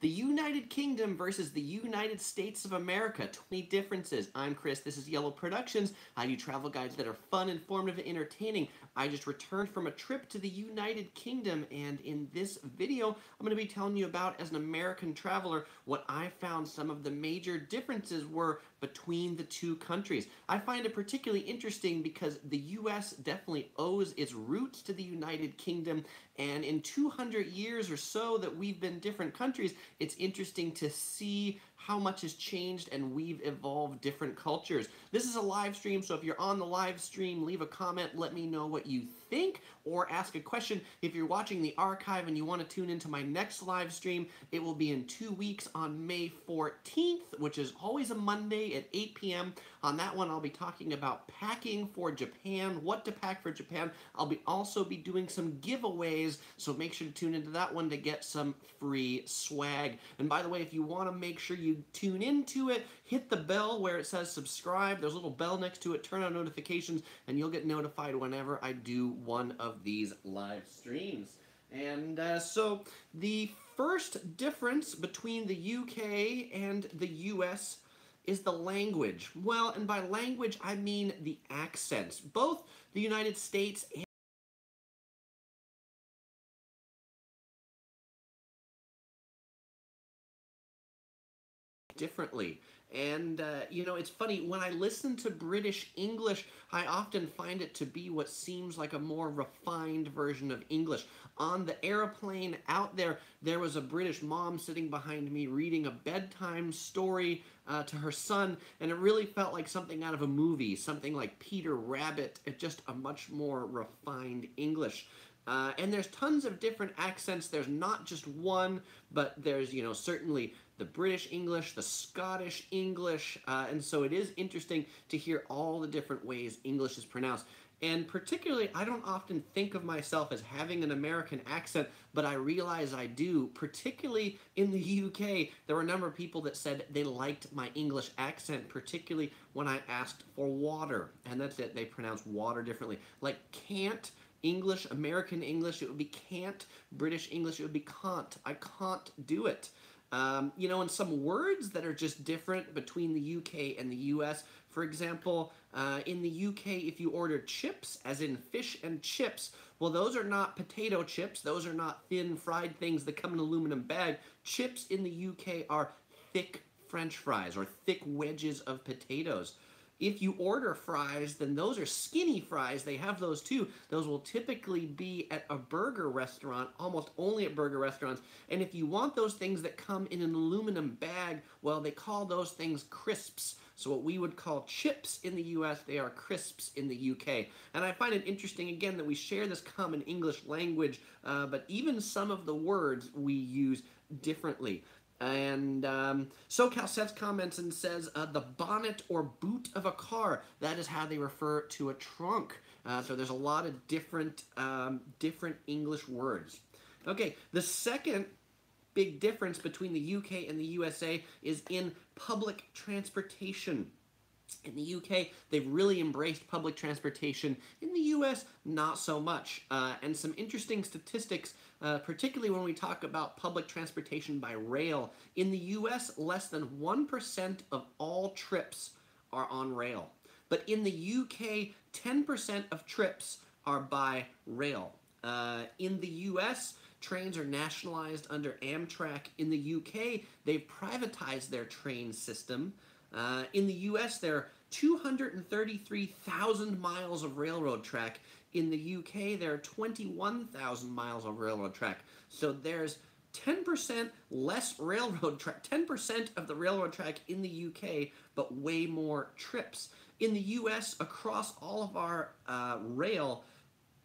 The United Kingdom versus the United States of America. 20 differences. I'm Chris. This is Yellow Productions. I do travel guides that are fun, informative, and entertaining. I just returned from a trip to the United Kingdom, and in this video, I'm going to be telling you about, as an American traveler, what I found some of the major differences were between the two countries. I find it particularly interesting because the U.S. definitely owes its roots to the United Kingdom, and in 200 years or so that we've been different countries, it's interesting to see how much has changed and we've evolved different cultures. This is a live stream, so if you're on the live stream, leave a comment, let me know what you think, or ask a question. If you're watching the archive and you want to tune into my next live stream, it will be in 2 weeks on May 14th, which is always a Monday at 8 p.m. On that one, I'll be talking about packing for Japan, what to pack for Japan. I'll also be doing some giveaways, so make sure to tune into that one to get some free swag. And by the way, if you want to make sure you tune into it, hit the bell where it says subscribe. There's a little bell next to it. Turn on notifications, and you'll get notified whenever I do one of these live streams. And so the first difference between the UK and the US is the language. Well, and by language, I mean the accents. Both the United States and differently. And, it's funny, when I listen to British English, I often find it to be what seems like a more refined version of English. On the airplane out there, there was a British mom sitting behind me reading a bedtime story to her son, and it really felt like something out of a movie, something like Peter Rabbit, just a much more refined English. And there's tons of different accents. There's not just one, but there's, certainly the British English, the Scottish English, and so it is interesting to hear all the different ways English is pronounced. And particularly, I don't often think of myself as having an American accent, but I realize I do. Particularly in the UK, there were a number of people that said they liked my English accent, particularly when I asked for water. And that's it, they pronounce water differently. Like can't. English, American English, it would be can't. British English, it would be can't. I can't do it. And some words that are just different between the UK and the US. For example, in the UK, if you order chips, as in fish and chips, well, those are not potato chips. Those are not thin fried things that come in an aluminum bag. Chips in the UK are thick French fries or thick wedges of potatoes. If you order fries, then those are skinny fries. They have those too. Those will typically be at a burger restaurant, almost only at burger restaurants. And if you want those things that come in an aluminum bag, well, they call those things crisps. So what we would call chips in the US, they are crisps in the UK. And I find it interesting, again, that we share this common English language, but even some of the words we use differently. And SoCal Seth comments and says, the bonnet or boot of a car. That is how they refer to a trunk. So there's a lot of different English words. Okay, the second big difference between the UK and the USA is in public transportation. In the UK, they've really embraced public transportation. In the US, not so much. And some interesting statistics, particularly when we talk about public transportation by rail. In the US, less than 1% of all trips are on rail. But in the UK, 10% of trips are by rail. In the US, trains are nationalized under Amtrak. In the UK, they've privatized their train system. In the US, there are 233,000 miles of railroad track. In the UK, there are 21,000 miles of railroad track. So there's 10% less railroad track, 10% of the railroad track in the UK, but way more trips. In the US, across all of our rail,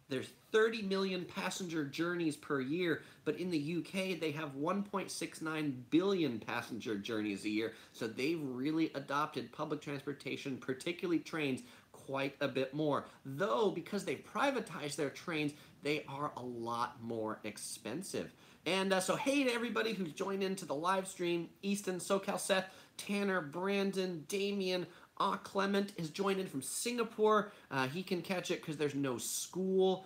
there's 30 million passenger journeys per year, but in the UK, they have 1.69 billion passenger journeys a year, so they've really adopted public transportation, particularly trains, quite a bit more. Though, because they've privatized their trains, they are a lot more expensive. And so hey to everybody who's joined into the live stream. Easton, SoCal Seth, Tanner, Brandon, Damien, Clement has joined in from Singapore. He can catch it because there's no school.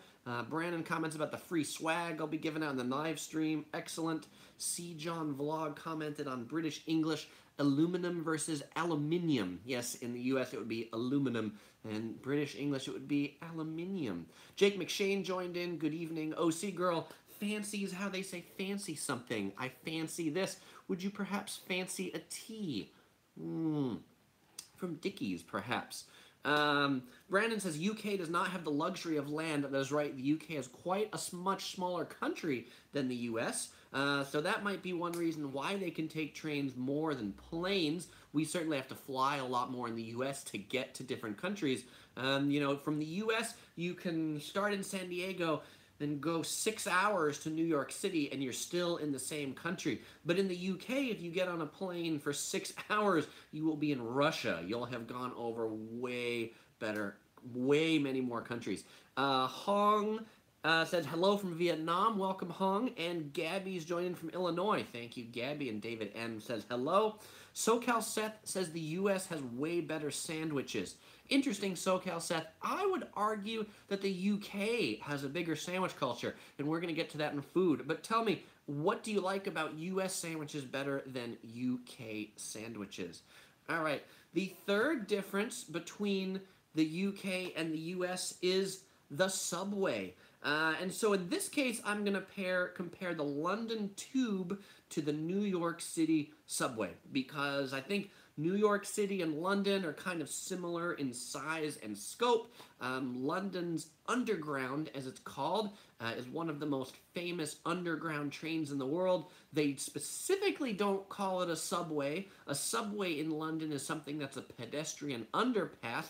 Brandon comments about the free swag I'll be giving out in the live stream. Excellent. C. John Vlog commented on British English, aluminum versus aluminium. Yes, in the US it would be aluminum, and British English it would be aluminium. Jake McShane joined in. Good evening. OC Girl fancies how they say fancy something. I fancy this. Would you perhaps fancy a tea? From Dickies, perhaps. Brandon says UK does not have the luxury of land. That is right. The UK is quite a much smaller country than the US. So that might be one reason why they can take trains more than planes. We certainly have to fly a lot more in the US to get to different countries. You know, from the US, you can start in San Diego, then go 6 hours to New York City, and you're still in the same country. But in the UK, if you get on a plane for 6 hours, you will be in Russia. You'll have gone over way many more countries. Hong said hello from Vietnam. Welcome, Hong. And Gabby's joining from Illinois. Thank you, Gabby. And David M says hello. SoCal Seth says the U.S. has way better sandwiches. Interesting, SoCal Seth. I would argue that the UK has a bigger sandwich culture, and we're going to get to that in food. But tell me, what do you like about US sandwiches better than UK sandwiches? All right. The third difference between the UK and the US is the subway. And so in this case, I'm going to compare the London Tube to the New York City subway, because I think New York City and London are kind of similar in size and scope. London's Underground, as it's called, is one of the most famous underground trains in the world. They specifically don't call it a subway. A subway in London is something that's a pedestrian underpass,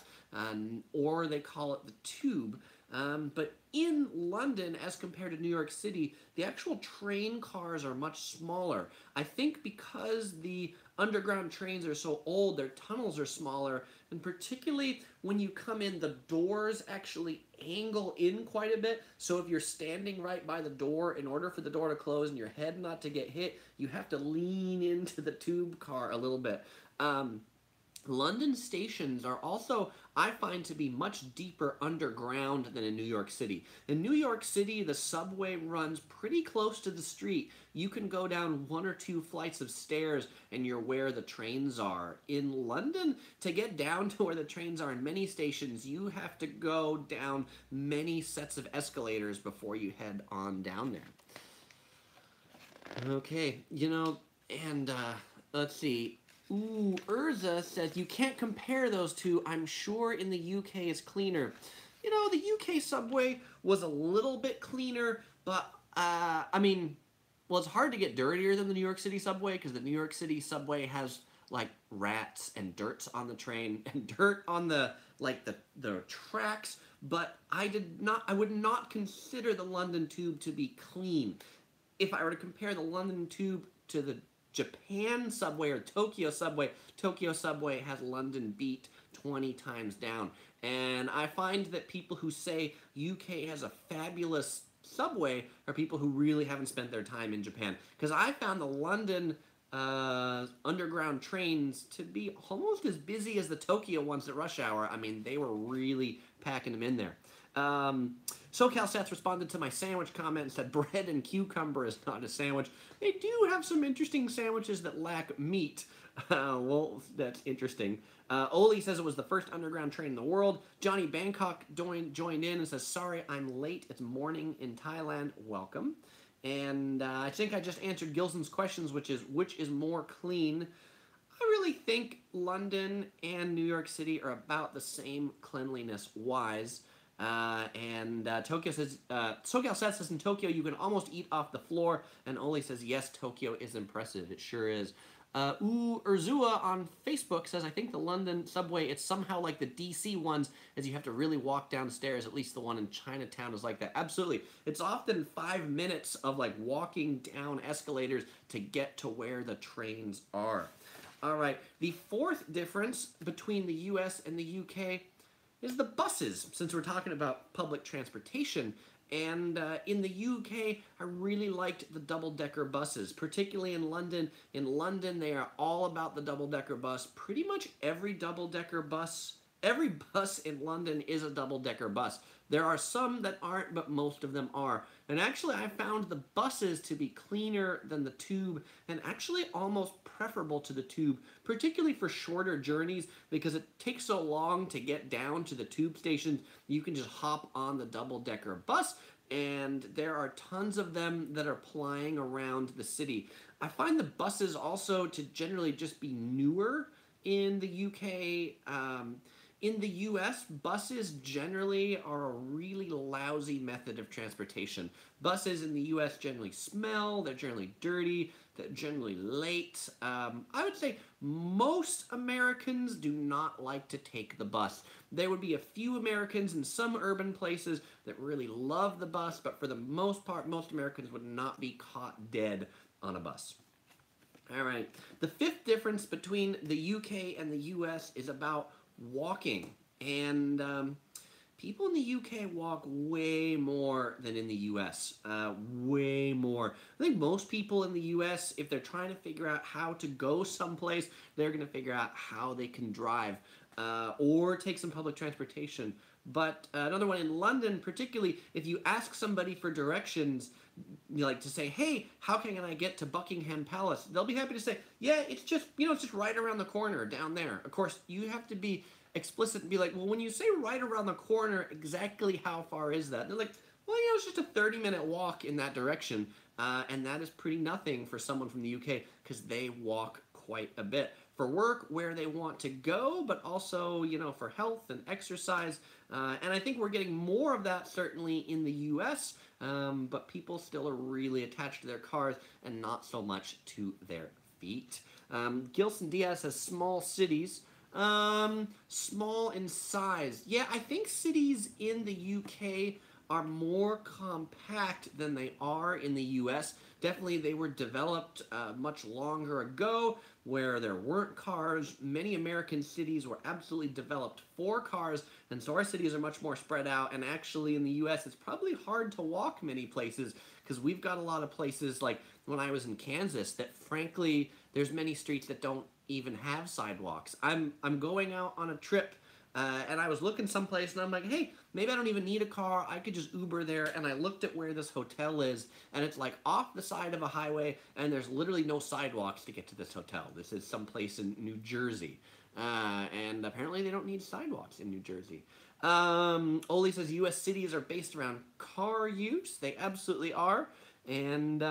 or they call it the tube. But in London, as compared to New York City, the actual train cars are much smaller. I think because the underground trains are so old, their tunnels are smaller, and particularly when you come in, the doors actually angle in quite a bit. So if you're standing right by the door, in order for the door to close and your head not to get hit, you have to lean into the tube car a little bit. London stations are also, I find, to be much deeper underground than in New York City. In New York City, the subway runs pretty close to the street. You can go down 1 or 2 flights of stairs and you're where the trains are. In London, to get down to where the trains are in many stations, you have to go down many sets of escalators before you head on down there. Okay, you know, and let's see. Ooh, Urza says, you can't compare those two. I'm sure in the UK is cleaner. You know, the UK subway was a little bit cleaner, but, I mean, well, it's hard to get dirtier than the New York City subway, because the New York City subway has, like, rats and dirts on the train, and dirt on the tracks, but I would not consider the London Tube to be clean. If I were to compare the London Tube to the Japan subway or Tokyo subway has London beat 20 times down. And I find that people who say UK has a fabulous subway are people who really haven't spent their time in Japan. Because I found the London underground trains to be almost as busy as the Tokyo ones at rush hour. I mean, they were really packing them in there. SoCal Seth responded to my sandwich comment and said bread and cucumber is not a sandwich. They do have some interesting sandwiches that lack meat. Well, that's interesting. Oli says it was the first underground train in the world. Johnny Bangkok joined in and says, sorry, I'm late. It's morning in Thailand. Welcome. And I think I just answered Gilson's questions, which is more clean. I really think London and New York City are about the same cleanliness-wise. Tokyo says, SoCal Seth says in Tokyo you can almost eat off the floor, and Oli says yes, Tokyo is impressive. It sure is. Urzua on Facebook says, I think the London subway, it's somehow like the DC ones, as you have to really walk downstairs. At least the one in Chinatown is like that. Absolutely. It's often 5 minutes of like walking down escalators to get to where the trains are. All right. The fourth difference between the US and the UK is the buses, since we're talking about public transportation. And in the UK, I really liked the double-decker buses, particularly in London. In London, they are all about the double-decker bus. Pretty much every double-decker bus, every bus in London is a double-decker bus. There are some that aren't, but most of them are. And actually, I found the buses to be cleaner than the tube, and actually almost preferable to the tube, particularly for shorter journeys, because it takes so long to get down to the tube stations. You can just hop on the double-decker bus, and there are tons of them that are plying around the city. I find the buses also to generally just be newer in the UK. In the US, buses generally are a really lousy method of transportation. Buses in the US generally smell, they're generally dirty, they're generally late. I would say most Americans do not like to take the bus. There would be a few Americans in some urban places that really love the bus, but for the most part, most Americans would not be caught dead on a bus. All right. The fifth difference between the UK and the US is about walking. And people in the UK walk way more than in the US. Way more. I think most people in the US, if they're trying to figure out how to go someplace, they're going to figure out how they can drive or take some public transportation. But another one in London, particularly, if you ask somebody for directions, like to say, hey, how can I get to Buckingham Palace? They'll be happy to say, yeah, it's just, it's just right around the corner down there. Of course, you have to be explicit and be like, well, when you say right around the corner, exactly how far is that? And they're like, well, it's just a 30-minute walk in that direction. And that is pretty nothing for someone from the UK because they walk quite a bit. For work, where they want to go, but also, for health and exercise. And I think we're getting more of that certainly in the US, but people still are really attached to their cars and not so much to their feet. Gilson Diaz says small cities. Small in size. Yeah, I think cities in the UK are more compact than they are in the US. Definitely they were developed much longer ago where there weren't cars. Many American cities were absolutely developed for cars, and so our cities are much more spread out. And actually in the US it's probably hard to walk many places because we've got a lot of places like when I was in Kansas that frankly there's many streets that don't even have sidewalks. I'm going out on a trip and I was looking someplace and I'm like, hey, maybe I don't even need a car. I could just Uber there. And I looked at where this hotel is and it's like off the side of a highway and there's literally no sidewalks to get to this hotel. This is someplace in New Jersey. And apparently they don't need sidewalks in New Jersey. Oli says US cities are based around car use. They absolutely are. And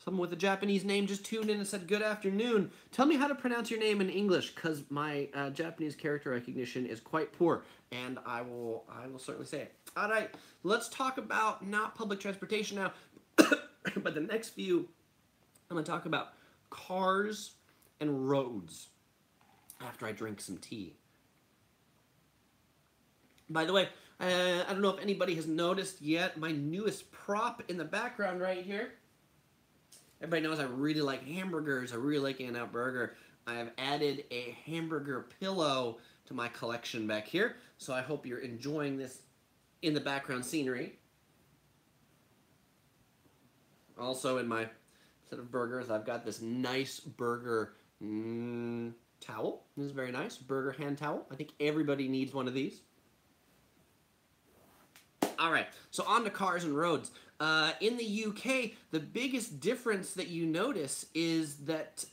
someone with a Japanese name just tuned in and said, good afternoon. Tell me how to pronounce your name in English, because my Japanese character recognition is quite poor, and I will certainly say it. All right, let's talk about not public transportation now, but the next few, I'm going to talk about cars and roads after I drink some tea. By the way, I don't know if anybody has noticed yet, my newest prop in the background right here. Everybody knows I really like hamburgers. I really like In-N-Out Burger. I have added a hamburger pillow to my collection back here, so I hope you're enjoying this in the background scenery. Also in my set of burgers, I've got this nice burger towel. This is very nice. Burger hand towel. I think everybody needs one of these. All right, so on to cars and roads. In the UK, the biggest difference that you notice is that,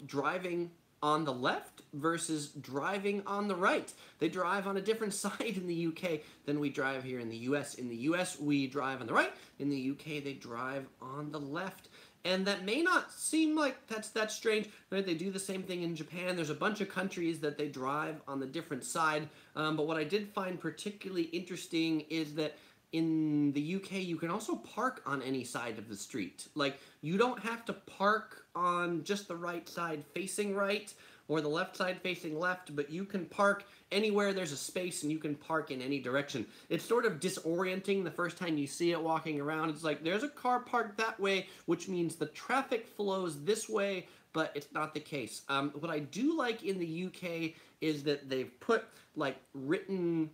driving on the left versus driving on the right. They drive on a different side in the UK than we drive here in the US. In the US, we drive on the right. In the UK, they drive on the left. And that may not seem like that's strange, right? They do the same thing in Japan. There's a bunch of countries that they drive on the different side. But what I did find particularly interesting is that in the UK, you can also park on any side of the street. Like, you don't have to park on just the right side facing right or the left side facing left, but you can park anywhere there's a space and you can park in any direction. It's sort of disorienting the first time you see it walking around. It's like, there's a car parked that way, which means the traffic flows this way, but it's not the case. What I do like in the UK is that they've put, like, written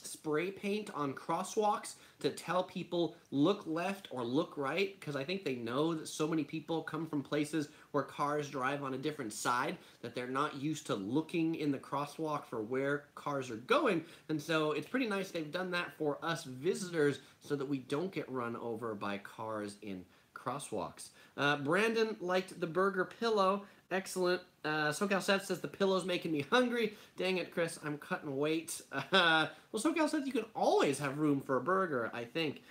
spray paint on crosswalks to tell people look left or look right, because I think they know that so many people come from places where cars drive on a different side that they're not used to looking in the crosswalk for where cars are going. And so it's pretty nice they've done that for us visitors so that we don't get run over by cars in crosswalks. Brandon liked the burger pillow. Excellent. SoCal Seth says the pillow's making me hungry. Dang it, Chris, I'm cutting weight. Well, SoCal Seth, you can always have room for a burger, I think.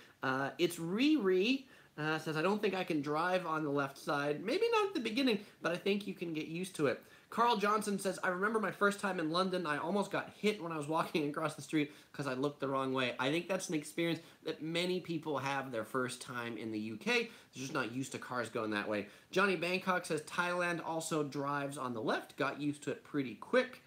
It's Riri. Says, I don't think I can drive on the left side. Maybe not at the beginning, but I think you can get used to it. Carl Johnson says, I remember my first time in London. I almost got hit when I was walking across the street because I looked the wrong way. I think that's an experience that many people have their first time in the UK. They're just not used to cars going that way. Johnny Bangkok says, Thailand also drives on the left. Got used to it pretty quick.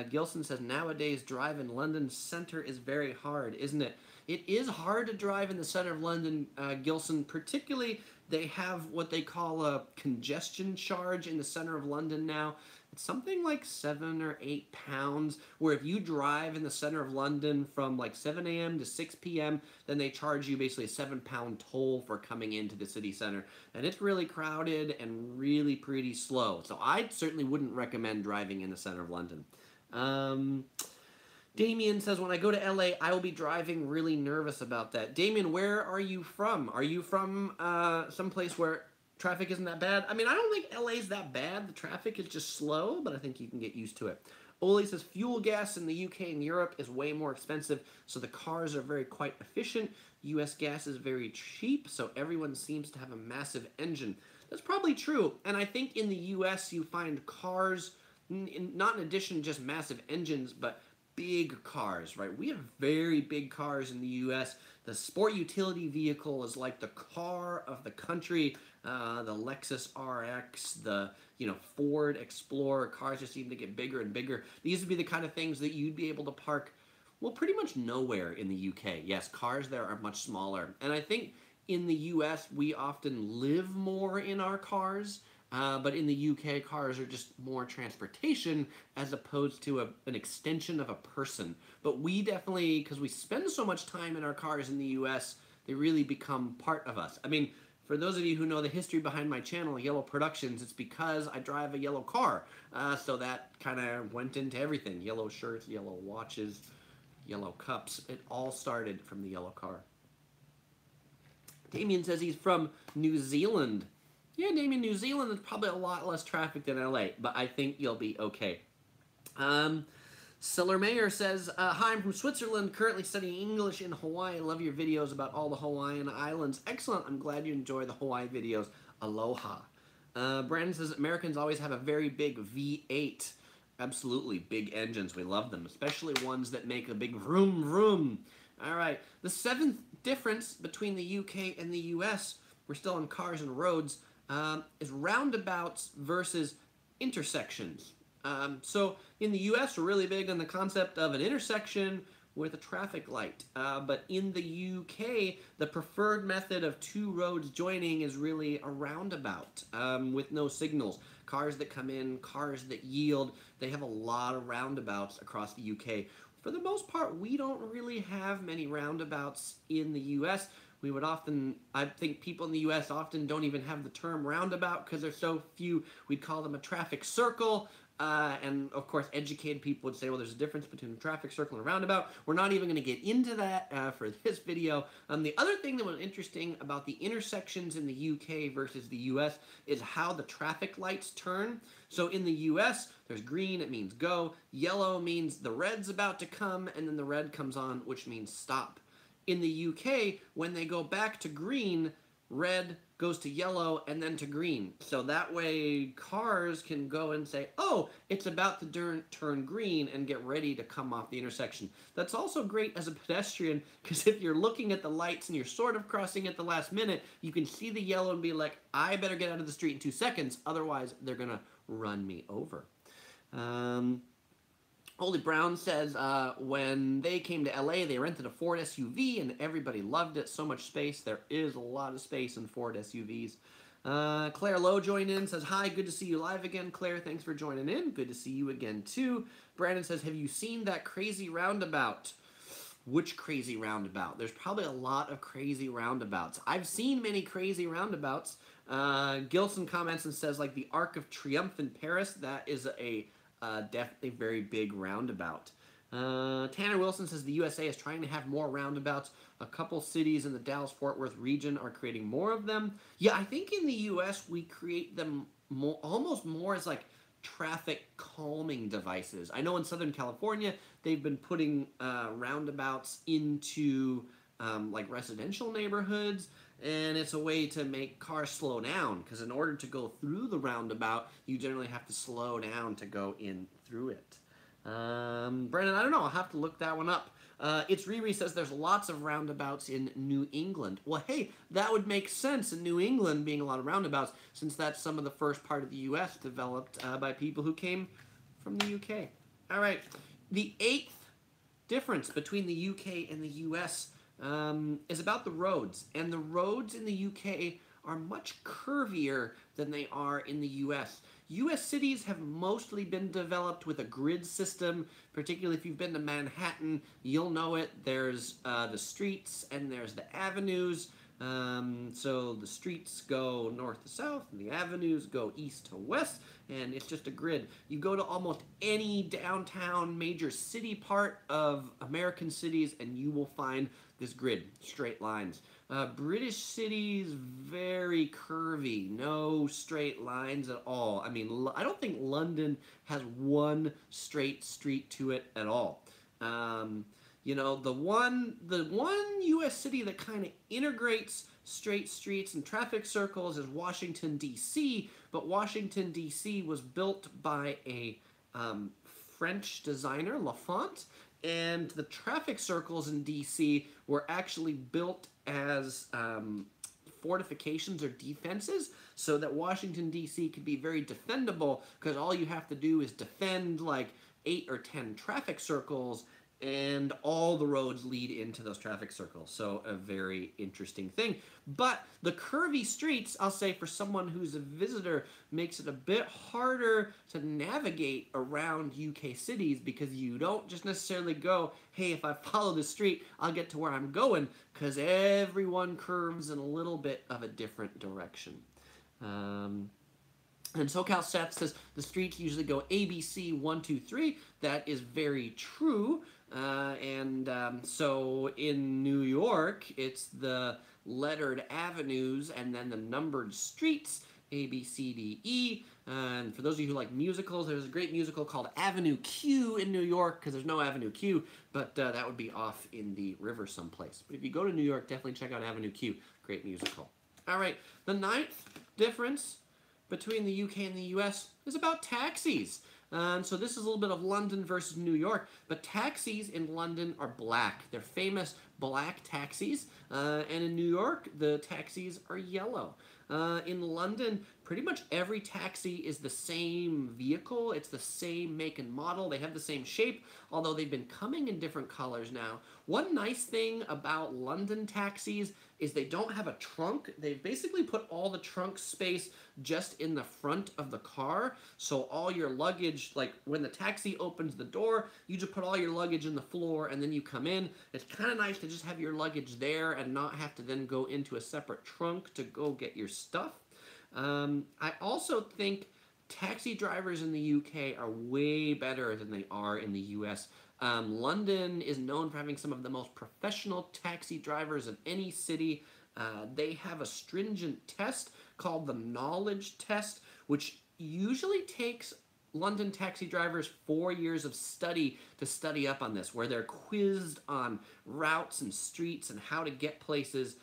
Gilson says, nowadays drive in London center is very hard, isn't it? It is hard to drive in the center of London, Gilson. Particularly, they have what they call a congestion charge in the center of London now. It's something like 7 or 8 pounds, where if you drive in the center of London from like 7 a.m. to 6 p.m., then they charge you basically a 7-pound toll for coming into the city center. And it's really crowded and really pretty slow. So I certainly wouldn't recommend driving in the center of London. Damien says, when I go to LA, I will be driving really nervous about that. Damien, where are you from? Are you from someplace where traffic isn't that bad? I mean, I don't think LA's that bad. The traffic is just slow, but I think you can get used to it. Oli says, fuel gas in the UK and Europe is way more expensive, so the cars are very quite efficient. US gas is very cheap, so everyone seems to have a massive engine. That's probably true, and I think in the US you find cars, not in addition to just massive engines, but big cars, right? We have very big cars in the U.S. The sport utility vehicle is like the car of the country. The Lexus RX, the Ford Explorer, cars just seem to get bigger and bigger. These would be the kind of things that you'd be able to park, well, pretty much nowhere in the U.K. Yes, cars there are much smaller. And I think in the U.S. we often live more in our cars. But in the UK, cars are just more transportation as opposed to an extension of a person. But we definitely, because we spend so much time in our cars in the US, they really become part of us. I mean, for those of you who know the history behind my channel, Yellow Productions, it's because I drive a yellow car. So that kind of went into everything. Yellow shirts, yellow watches, yellow cups. It all started from the yellow car. Damien says he's from New Zealand. Yeah, Damien, New Zealand is probably a lot less traffic than LA, but I think you'll be okay. Siller Mayer says, hi, I'm from Switzerland, currently studying English in Hawaii. I love your videos about all the Hawaiian islands. Excellent. I'm glad you enjoy the Hawaii videos. Aloha. Brandon says, Americans always have a very big V8. Absolutely, big engines. We love them, especially ones that make a big vroom vroom. All right, the 7th difference between the UK and the US, we're still on cars and roads, is roundabouts versus intersections. So in the US, we're really big on the concept of an intersection with a traffic light. But in the UK, the preferred method of 2 roads joining is really a roundabout with no signals. Cars that come in, cars that yield, they have a lot of roundabouts across the UK. For the most part, we don't really have many roundabouts in the US. We would often, I think people in the US often don't even have the term roundabout because there's so few. We'd call them a traffic circle. And of course, educated people would say, well, there's a difference between a traffic circle and a roundabout. We're not even going to get into that for this video. The other thing that was interesting about the intersections in the UK versus the US is how the traffic lights turn. So in the US, there's green, it means go. Yellow means the red's about to come, and then the red comes on, which means stop. In the UK, when they go back to green, red goes to yellow and then to green. So that way cars can go and say, oh, it's about to turn green and get ready to come off the intersection. That's also great as a pedestrian because if you're looking at the lights and you're sort of crossing at the last minute, you can see the yellow and be like, I better get out of the street in 2 seconds, otherwise they're going to run me over. Holy Brown says when they came to LA, they rented a Ford SUV and everybody loved it. So much space. There is a lot of space in Ford SUVs. Claire Lowe joined in, says, hi, good to see you live again. Claire, thanks for joining in. Good to see you again, too. Brandon says, have you seen that crazy roundabout? Which crazy roundabout? There's probably a lot of crazy roundabouts. I've seen many crazy roundabouts. Gilson comments and says, like the Arc of Triomphe in Paris, that is a definitely very big roundabout. Tanner Wilson says the USA is trying to have more roundabouts. A couple cities in the Dallas-Fort Worth region are creating more of them. Yeah, I think in the US we create them more, almost more as like traffic calming devices. I know in Southern California they've been putting roundabouts into like residential neighborhoods, and it's a way to make cars slow down because in order to go through the roundabout, you generally have to slow down to go in through it. Brandon, I don't know. I'll have to look that one up. It's Riri says there's lots of roundabouts in New England. Well, hey, that would make sense in New England being a lot of roundabouts since that's some of the first part of the U.S. developed by people who came from the U.K. All right. The eighth difference between the UK and the US is about the roads. And the roads in the UK are much curvier than they are in the US. US cities have mostly been developed with a grid system, particularly if you've been to Manhattan, you'll know it. There's the streets and there's the avenues. So the streets go north to south and the avenues go east to west, and it's just a grid. You go to almost any downtown major city part of American cities and you will find this grid, straight lines. British cities, very curvy, no straight lines at all. I mean, I don't think London has one straight street to it at all. You know, the one U.S. city that kind of integrates straight streets and traffic circles is Washington, D.C., but Washington, D.C. was built by a French designer, Lafont, and the traffic circles in D.C. were actually built as fortifications or defenses so that Washington, D.C. could be very defendable because all you have to do is defend like 8 or 10 traffic circles and all the roads lead into those traffic circles. So a very interesting thing. But the curvy streets, I'll say for someone who's a visitor, makes it a bit harder to navigate around UK cities because you don't just necessarily go, hey, if I follow the street, I'll get to where I'm going, because everyone curves in a little bit of a different direction. And SoCal Seth says the streets usually go ABC 1, 2, 3. That is very true. So in New York, it's the lettered avenues and then the numbered streets, A, B, C, D, E. And for those of you who like musicals, there's a great musical called Avenue Q in New York, because there's no Avenue Q, but that would be off in the river someplace. But if you go to New York, definitely check out Avenue Q. Great musical. All right, the ninth difference between the UK and the US is about taxis. So this is a little bit of London versus New York, but taxis in London are black. They're famous black taxis, and in New York, the taxis are yellow. In London, pretty much every taxi is the same vehicle. It's the same make and model. They have the same shape, although they've been coming in different colors now. One nice thing about London taxis is they don't have a trunk. They've basically put all the trunk space just in the front of the car. So all your luggage, like when the taxi opens the door, you just put all your luggage in the floor and then you come in. It's kind of nice to just have your luggage there and not have to then go into a separate trunk to go get your stuff. I also think taxi drivers in the UK are way better than they are in the US. London is known for having some of the most professional taxi drivers of any city. They have a stringent test called the knowledge test, which usually takes London taxi drivers 4 years of study to study up on this, where they're quizzed on routes and streets and how to get places.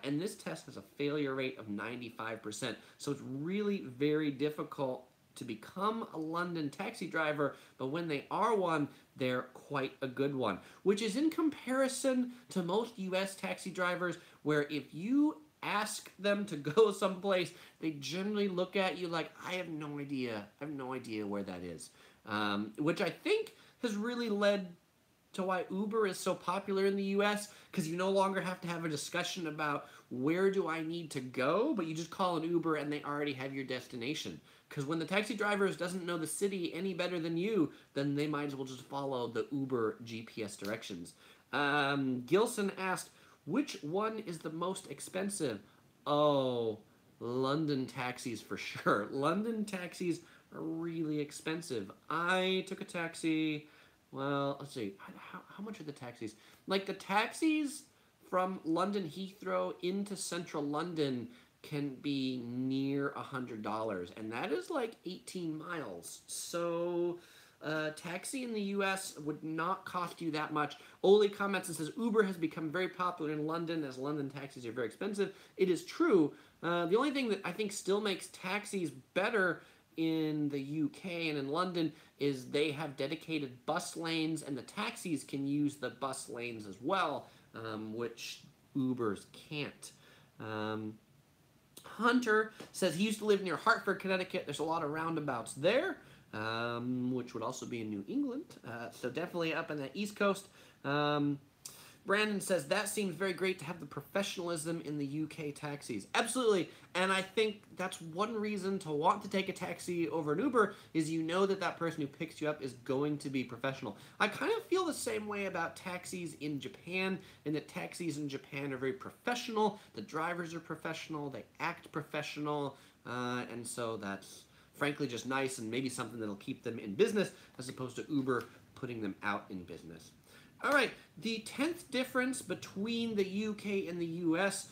And this test has a failure rate of 95%. So it's really very difficult to become a London taxi driver, but when they are one, they're quite a good one, which is in comparison to most US taxi drivers, where if you ask them to go someplace, they generally look at you like, I have no idea where that is. Which I think has really led to why Uber is so popular in the US, because you no longer have to have a discussion about where do I need to go, but you just call an Uber and they already have your destination. Because when the taxi driver doesn't know the city any better than you, then they might as well just follow the Uber GPS directions. Gilson asked, which one is the most expensive? Oh, London taxis for sure. London taxis are really expensive. I took a taxi. Well, let's see. How much are the taxis? Like the taxis from London Heathrow into central London can be near $100, and that is like 18 miles. So taxi in the US would not cost you that much. Oli comments and says Uber has become very popular in London as London taxis are very expensive. It is true. The only thing that I think still makes taxis better in the UK and in London is they have dedicated bus lanes, and the taxis can use the bus lanes as well, which Ubers can't. Hunter says he used to live near Hartford, Connecticut. There's a lot of roundabouts there, which would also be in New England. So definitely up on the East Coast. Brandon says, that seems very great to have the professionalism in the UK taxis. Absolutely, and I think that's one reason to want to take a taxi over an Uber is you know that that person who picks you up is going to be professional. I kind of feel the same way about taxis in Japan, in that taxis in Japan are very professional, the drivers are professional, they act professional, and so that's frankly just nice and maybe something that'll keep them in business as opposed to Uber putting them out in business. All right, the 10th difference between the UK and the US.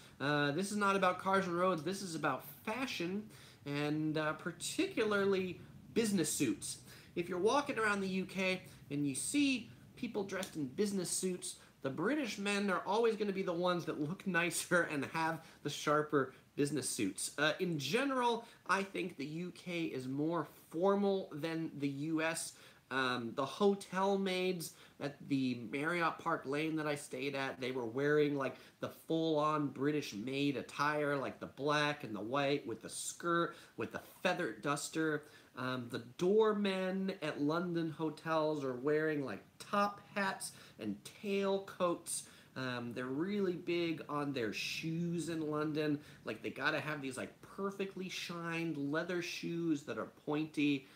This is not about cars and roads. This is about fashion and particularly business suits. If you're walking around the UK and you see people dressed in business suits, the British men are always going to be the ones that look nicer and have the sharper business suits. In general, I think the UK is more formal than the US. The hotel maids at the Marriott Park Lane that I stayed at, they were wearing like the full-on British maid attire, like the black and the white with the skirt, with the feather duster. The doormen at London hotels are wearing like top hats and tailcoats. They're really big on their shoes in London. Like they gotta have these like perfectly shined leather shoes that are pointy.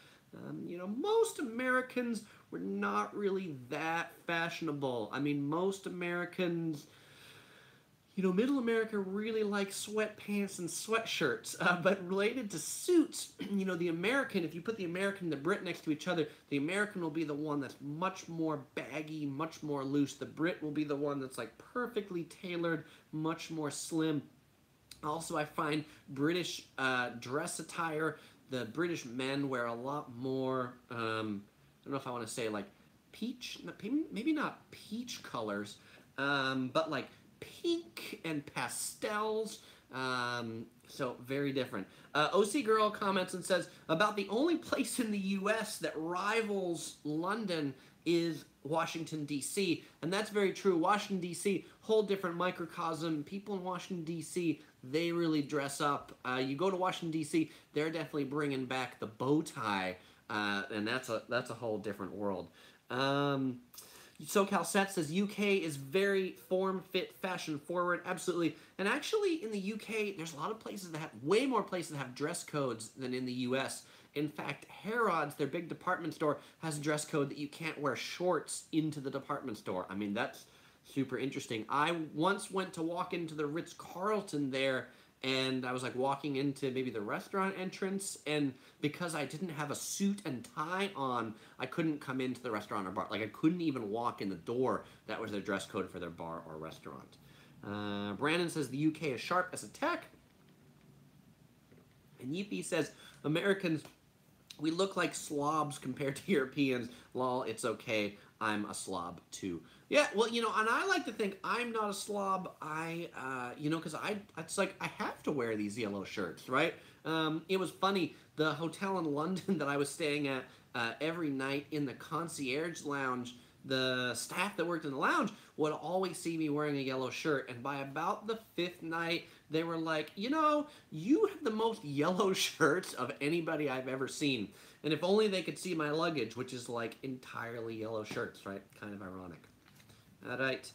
Most Americans were not really that fashionable. I mean, most Americans, middle America really likes sweatpants and sweatshirts. But related to suits, the American, if you put the American and the Brit next to each other, the American will be the one that's much more baggy, much more loose. The Brit will be the one that's like perfectly tailored, much more slim. Also, I find British dress attire, the British men wear a lot more, I don't know if I want to say like peach, maybe not peach colors, but like pink and pastels, so very different. OC Girl comments and says, about the only place in the US that rivals London is Washington, D.C., and that's very true. Washington, D.C., whole different microcosm. People in Washington, D.C., they really dress up. You go to Washington, D.C., they're definitely bringing back the bow tie, and that's a whole different world. SoCal Set says UK is very form, fit, fashion forward. Absolutely. And actually, in the UK, there's a lot of places that have, way more places that have dress codes than in the US. In fact, Harrods, their big department store, has a dress code that you can't wear shorts into the department store. I mean, that's super interesting. I once went to walk into the Ritz-Carlton there, and I was like walking into maybe the restaurant entrance, and because I didn't have a suit and tie on, I couldn't come into the restaurant or bar. Like I couldn't even walk in the door. That was their dress code for their bar or restaurant. Brandon says the UK is sharp as a tack. And Yippee says Americans, we look like slobs compared to Europeans. Lol, it's okay. I'm a slob too. Yeah, well, and I like to think I'm not a slob. Because it's like I have to wear these yellow shirts, right? It was funny. The hotel in London that I was staying at, every night in the concierge lounge, the staff that worked in the lounge would always see me wearing a yellow shirt, and by about the 5th night, they were like, you have the most yellow shirts of anybody I've ever seen. And if only they could see my luggage, which is like entirely yellow shirts, right? Kind of ironic. All right.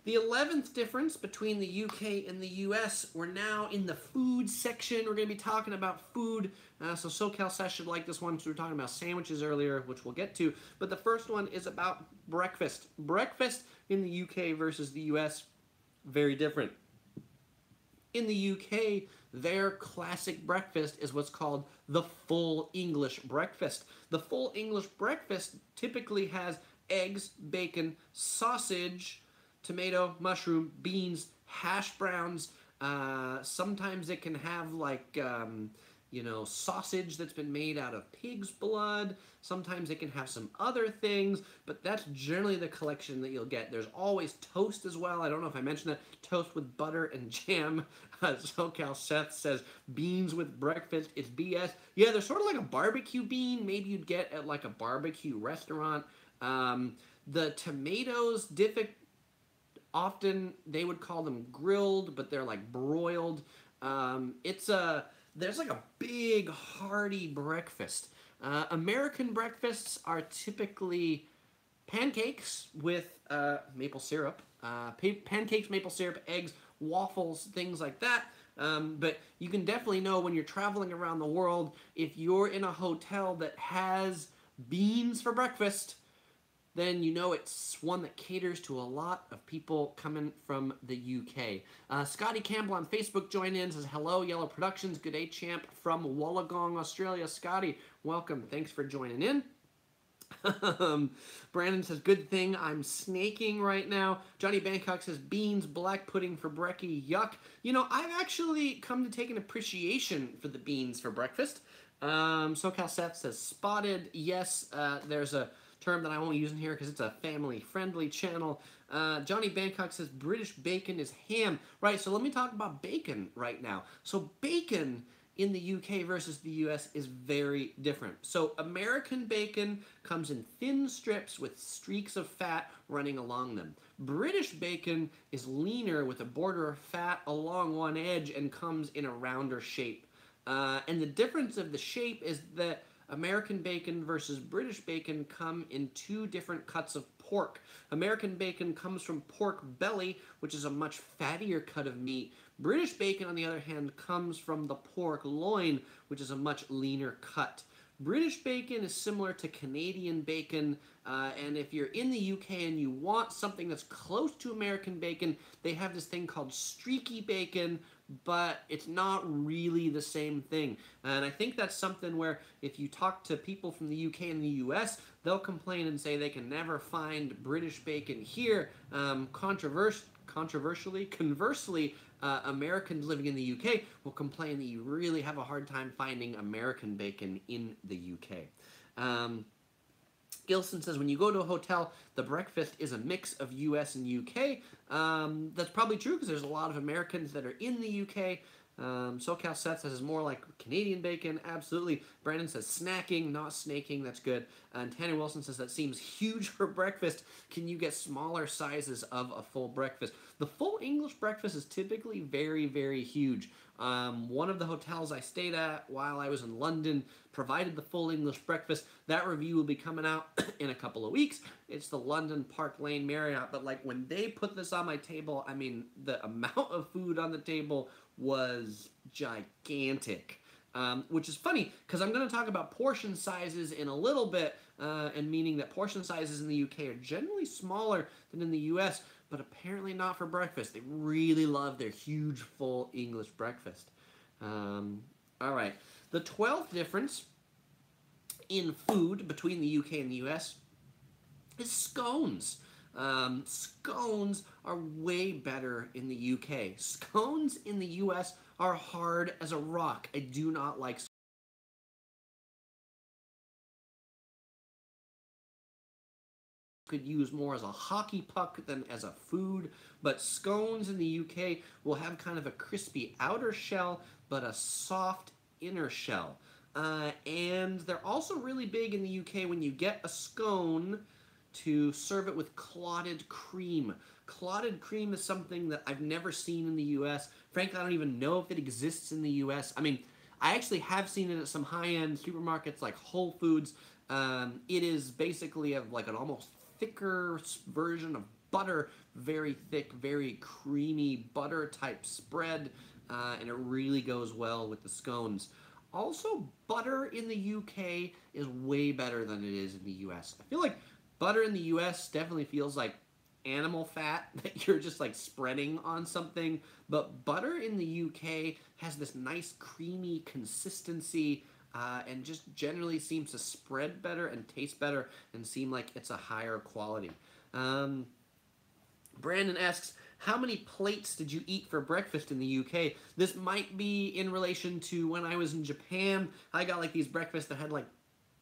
The 11th difference between the UK and the US, we're now in the food section. We're going to be talking about food. So SoCal Seth should like this one because we were talking about sandwiches earlier, which we'll get to. But the first one is about breakfast. Breakfast in the UK versus the US, very different. In the UK, their classic breakfast is what's called the full English breakfast. The full English breakfast typically has eggs, bacon, sausage, tomato, mushroom, beans, hash browns. Sometimes it can have sausage that's been made out of pig's blood. Sometimes it can have some other things, but that's generally the collection that you'll get. There's always toast as well. I don't know if I mentioned that. Toast with butter and jam. SoCal Seth says beans with breakfast. It's BS. Yeah, they're sort of like a barbecue bean. Maybe you'd get at like a barbecue restaurant. The tomatoes, often they would call them grilled, but they're like broiled. There's like a big hearty breakfast. American breakfasts are typically pancakes with maple syrup, eggs, waffles, things like that. But you can definitely know when you're traveling around the world, if you're in a hotel that has beans for breakfast, then you know it's one that caters to a lot of people coming from the UK. Scotty Campbell on Facebook joined in, says, hello, Yellow Productions, good day, champ, from Wollongong, Australia. Scotty, welcome. Thanks for joining in. Brandon says, good thing I'm snaking right now. Johnny Bangkok says, beans, black pudding for brekkie, yuck. You know, I've actually come to take an appreciation for the beans for breakfast. SoCal Seth says, spotted, yes. There's a term that I won't use in here because it's a family-friendly channel. Johnny Bangkok says, British bacon is ham. Right, so let me talk about bacon right now. So bacon in the UK versus the US is very different. So American bacon comes in thin strips with streaks of fat running along them. British bacon is leaner with a border of fat along one edge and comes in a rounder shape. And the difference of the shape is that American bacon versus British bacon come in two different cuts of pork. American bacon comes from pork belly, which is a much fattier cut of meat. British bacon, on the other hand, comes from the pork loin, which is a much leaner cut. British bacon is similar to Canadian bacon, and if you're in the UK and you want something that's close to American bacon, they have this thing called streaky bacon, but it's not really the same thing. And I think that's something where if you talk to people from the UK and the US, they'll complain and say they can never find British bacon here. Conversely, Americans living in the UK will complain that you really have a hard time finding American bacon in the UK. Gilson says, when you go to a hotel, the breakfast is a mix of US and UK. That's probably true because there's a lot of Americans that are in the UK. SoCal Seth says it's more like Canadian bacon. Absolutely. Brandon says snacking, not snaking. That's good. And Tanner Wilson says that seems huge for breakfast. Can you get smaller sizes of a full breakfast? The full English breakfast is typically very, very huge. One of the hotels I stayed at while I was in London provided the full English breakfast. That review will be coming out in a couple of weeks. It's the London Park Lane Marriott. But like when they put this on my table, I mean, the amount of food on the table was gigantic. Which is funny because I'm going to talk about portion sizes in a little bit, and meaning that portion sizes in the UK are generally smaller than in the US, but apparently not for breakfast. They really love their huge, full English breakfast. All right. The 12th difference in food between the UK and the US is scones. Scones are way better in the UK. Scones in the US are hard as a rock. I do not like could use more as a hockey puck than as a food, but scones in the UK will have kind of a crispy outer shell, but a soft inner shell. And they're also really big in the UK when you get a scone to serve it with clotted cream. Clotted cream is something that I've never seen in the US. Frankly, I don't even know if it exists in the US. I mean, I actually have seen it at some high-end supermarkets like Whole Foods. It is basically like an almost thicker version of butter, very thick, very creamy butter type spread, and it really goes well with the scones. Also, butter in the UK is way better than it is in the US. I feel like butter in the US definitely feels like animal fat that you're just like spreading on something, but butter in the UK has this nice creamy consistency, and just generally seems to spread better and taste better and seem like it's a higher quality. Um, Brandon asks, how many plates did you eat for breakfast in the UK? This might be in relation to when I was in Japan. I got like these breakfasts that had like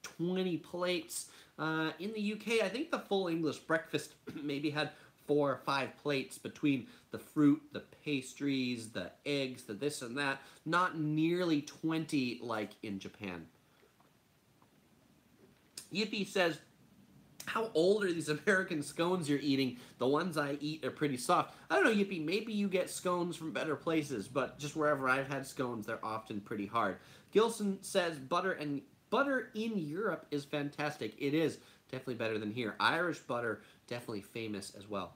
20 plates. In the UK, I think the full English breakfast maybe had 4 or 5 plates between the fruit, the pastries, the eggs, the this and that. Not nearly 20 like in Japan. Yippee says, how old are these American scones you're eating? The ones I eat are pretty soft. I don't know, Yippee, maybe you get scones from better places, but just wherever I've had scones, they're often pretty hard. Gilson says butter in Europe is fantastic. It is definitely better than here. Irish butter, definitely famous as well.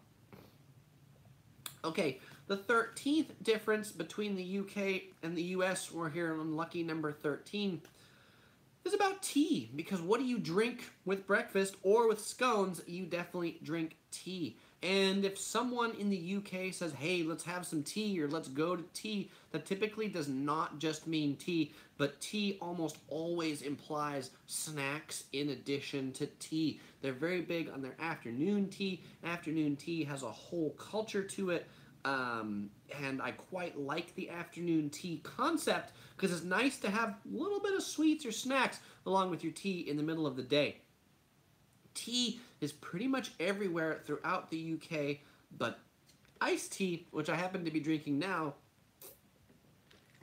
Okay, the 13th difference between the UK and the US, we're here on lucky number 13, is about tea, because what do you drink with breakfast or with scones? You definitely drink tea. And if someone in the UK says, hey, let's have some tea or let's go to tea, that typically does not just mean tea, but tea almost always implies snacks in addition to tea. They're very big on their afternoon tea. Afternoon tea has a whole culture to it. And I quite like the afternoon tea concept because it's nice to have a little bit of sweets or snacks along with your tea in the middle of the day. Tea is pretty much everywhere throughout the UK, but iced tea, which I happen to be drinking now,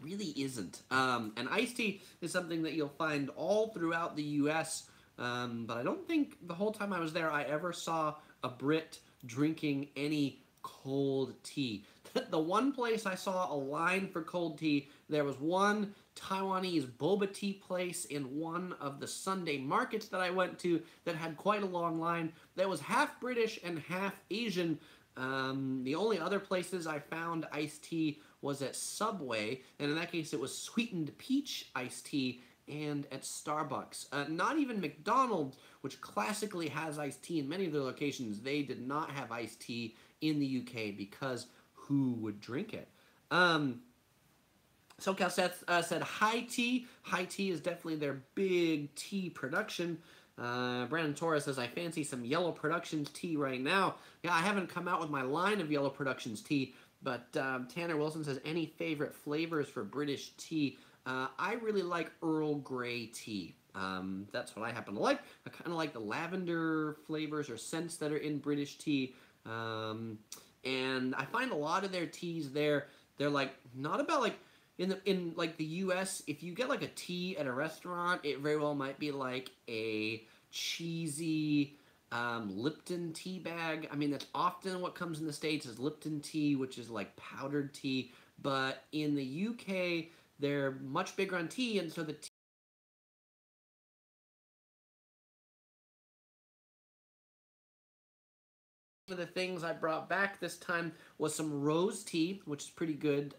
really isn't. And iced tea is something that you'll find all throughout the US, but I don't think the whole time I was there I ever saw a Brit drinking any cold tea. The one place I saw a line for cold tea, there was one Taiwanese boba tea place in one of the Sunday markets that I went to that had quite a long line that was half British and half Asian. The only other places I found iced tea was at Subway, and in that case it was sweetened peach iced tea, and at Starbucks. Not even McDonald's, which classically has iced tea in many of their locations, they did not have iced tea in the UK because who would drink it? SoCal Seth said high tea. High tea is definitely their big tea production. Brandon Torres says, I fancy some Yellow Productions tea right now. Yeah, I haven't come out with my line of Yellow Productions tea, but Tanner Wilson says, any favorite flavors for British tea? I really like Earl Grey tea. That's what I happen to like. I kind of like the lavender flavors or scents that are in British tea. And I find a lot of their teas there, they're like, not about like, in like the US, if you get like a tea at a restaurant, it very well might be like a cheesy Lipton tea bag. I mean, that's often what comes in the States is Lipton tea, which is like powdered tea. But in the UK, they're much bigger on tea, and so the tea one of the things I brought back this time was some rose tea, which is pretty good,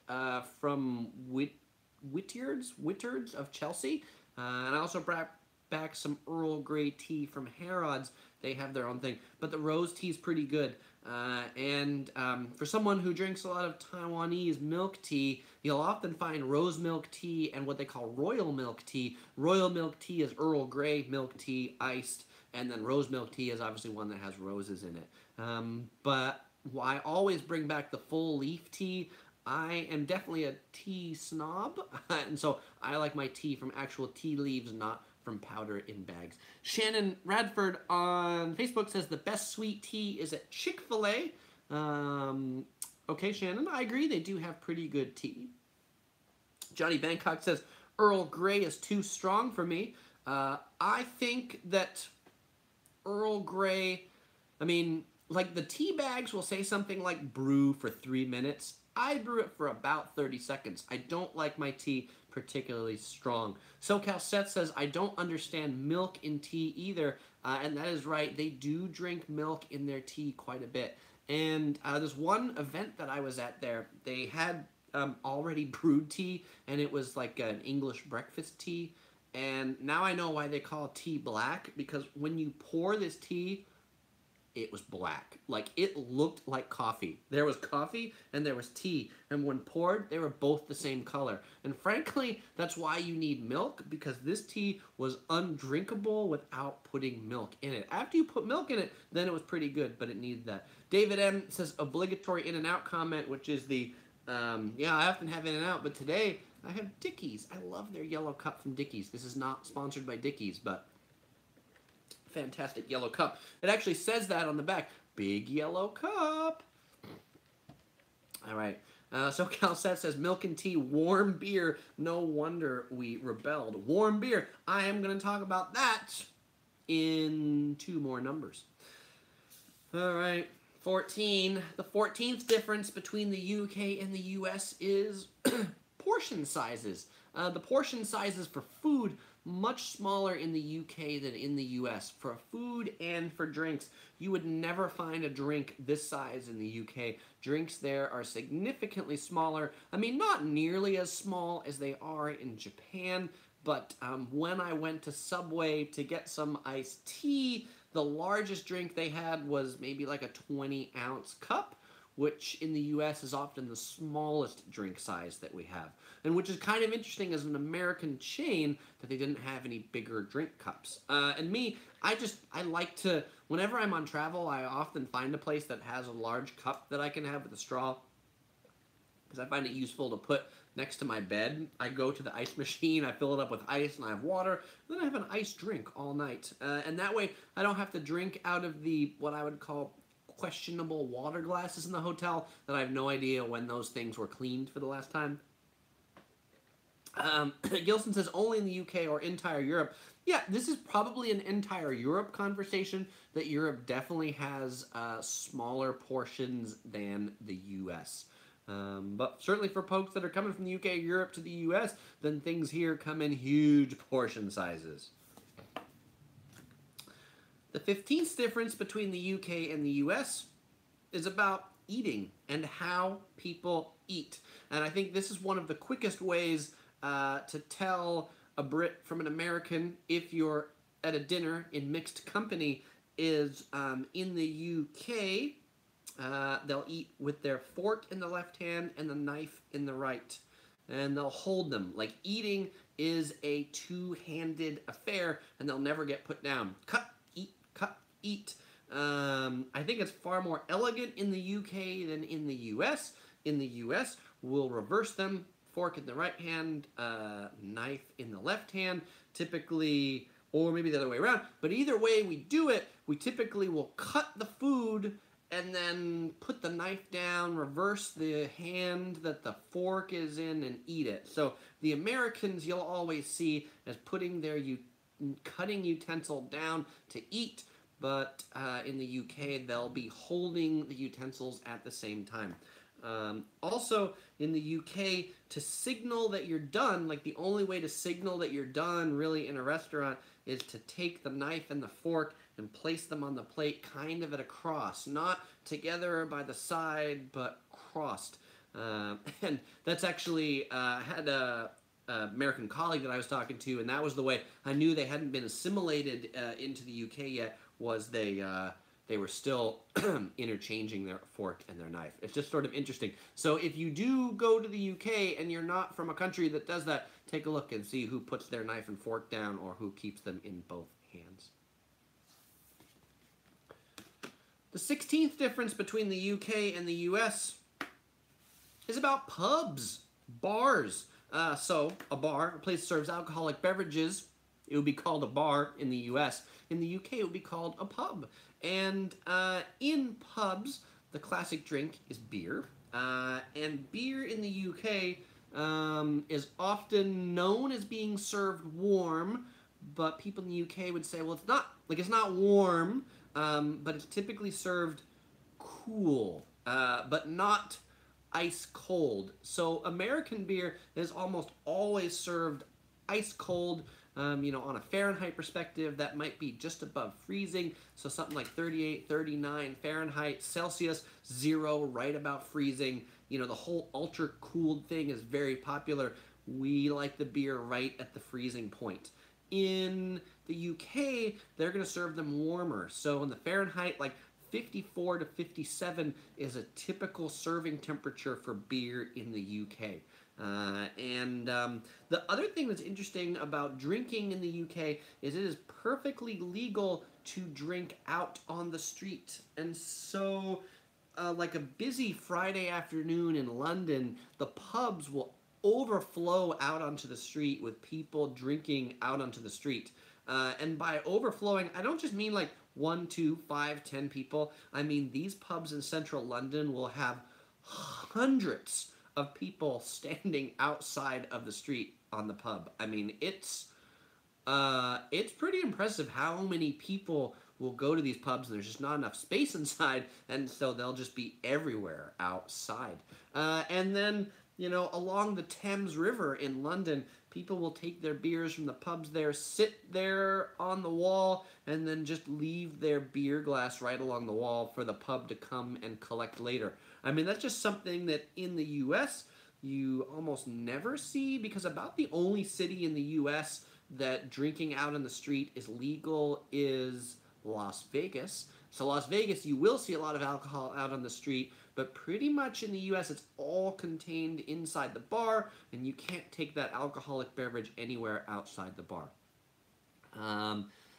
from Whittards of Chelsea. And I also brought back some Earl Grey tea from Harrods. They have their own thing. But the rose tea is pretty good. And for someone who drinks a lot of Taiwanese milk tea, you'll often find rose milk tea and what they call royal milk tea. Royal milk tea is Earl Grey milk tea, iced, and then rose milk tea is obviously one that has roses in it. But I always bring back the full leaf tea. I am definitely a tea snob, and so I like my tea from actual tea leaves, not from powder in bags. Shannon Radford on Facebook says the best sweet tea is at Chick-fil-A. Okay, Shannon, I agree. They do have pretty good tea. Johnny Bangkok says Earl Grey is too strong for me. I think that Earl Grey, I mean, like the tea bags will say something like brew for 3 minutes. I brew it for about 30 seconds. I don't like my tea particularly strong. SoCal Seth says, I don't understand milk in tea either. And that is right. They do drink milk in their tea quite a bit. And this one event that I was at there, they had already brewed tea, and it was like an English breakfast tea. And now I know why they call tea black, because when you pour this tea, it was black. Like, it looked like coffee. There was coffee and there was tea, and when poured, they were both the same color. And frankly, that's why you need milk, because this tea was undrinkable without putting milk in it. After you put milk in it, then it was pretty good, but it needed that. David M says obligatory In-N-Out comment, which is the, yeah, I often have In-N-Out, but today I have Dickies. I love their yellow cup from Dickies. This is not sponsored by Dickies, but fantastic yellow cup. It actually says that on the back. Big yellow cup. All right. So Calcet says milk and tea, warm beer. No wonder we rebelled. Warm beer. I am going to talk about that in 2 more numbers. All right. 14. The 14th difference between the UK and the US is portion sizes. The portion sizes for food much smaller in the UK than in the US. For food and for drinks, you would never find a drink this size in the UK. Drinks there are significantly smaller. I mean, not nearly as small as they are in Japan, but when I went to Subway to get some iced tea, the largest drink they had was maybe like a 20-ounce cup, which in the US is often the smallest drink size that we have. And which is kind of interesting as an American chain that they didn't have any bigger drink cups. And me, I like to, whenever I'm on travel, I often find a place that has a large cup that I can have with a straw, because I find it useful to put next to my bed. I go to the ice machine, I fill it up with ice, and I have water, then I have an iced drink all night. And that way, I don't have to drink out of the, what I would call, questionable water glasses in the hotel that I have no idea when those things were cleaned for the last time. Gilson says only in the UK or entire Europe. Yeah, this is probably an entire Europe conversation, that Europe definitely has smaller portions than the US. But certainly for folks that are coming from the UK or Europe to the US, then things here come in huge portion sizes. The 15th difference between the UK and the US is about eating and how people eat. And I think this is one of the quickest ways to tell a Brit from an American if you're at a dinner in mixed company is in the UK, they'll eat with their fork in the left hand and the knife in the right. And they'll hold them. Like, eating is a two-handed affair, and they'll never get put down. Cut, eat. I think it's far more elegant in the UK than in the US. In the US, we'll reverse them. Fork in the right hand, knife in the left hand, typically, or maybe the other way around. But either way we do it, we typically will cut the food and then put the knife down, reverse the hand that the fork is in, and eat it. So the Americans you'll always see as putting their cutting utensil down to eat, but in the UK they'll be holding the utensils at the same time. Also, in the UK, to signal that you're done, like the only way to signal that you're done really in a restaurant is to take the knife and the fork and place them on the plate kind of at a cross. Not together by the side, but crossed. And that's actually, had a American colleague that I was talking to, and that was the way I knew they hadn't been assimilated into the UK yet, was they were still interchanging their fork and their knife. It's just sort of interesting. So if you do go to the UK and you're not from a country that does that, take a look and see who puts their knife and fork down or who keeps them in both hands. The 16th difference between the UK and the US is about pubs, bars. So a bar, a place that serves alcoholic beverages, it would be called a bar in the US. In the UK, it would be called a pub. And in pubs, the classic drink is beer. And beer in the UK is often known as being served warm, but people in the UK would say, well, it's not warm, but it's typically served cool, but not ice cold. So American beer is almost always served ice cold. On a Fahrenheit perspective, that might be just above freezing. So something like 38, 39 Fahrenheit, Celsius, 0, right about freezing. The whole ultra cooled thing is very popular. We like the beer right at the freezing point. In the UK, they're going to serve them warmer. So in the Fahrenheit, like 54 to 57 is a typical serving temperature for beer in the UK. The other thing that's interesting about drinking in the UK is it is perfectly legal to drink out on the street. And so, like a busy Friday afternoon in London, the pubs will overflow out onto the street with people drinking out onto the street. And by overflowing, I don't just mean like 1, 2, 5, 10 people. I mean, these pubs in central London will have hundreds of people standing outside of the street on the pub. I mean, it's pretty impressive how many people will go to these pubs and there's just not enough space inside, and so they'll just be everywhere outside. And then, along the Thames River in London, people will take their beers from the pubs there, sit there on the wall, and then just leave their beer glass right along the wall for the pub to come and collect later. I mean, that's just something that in the U.S. you almost never see, because about the only city in the U.S. that drinking out on the street is legal is Las Vegas. So Las Vegas, you will see a lot of alcohol out on the street, but pretty much in the U.S. it's all contained inside the bar, and you can't take that alcoholic beverage anywhere outside the bar.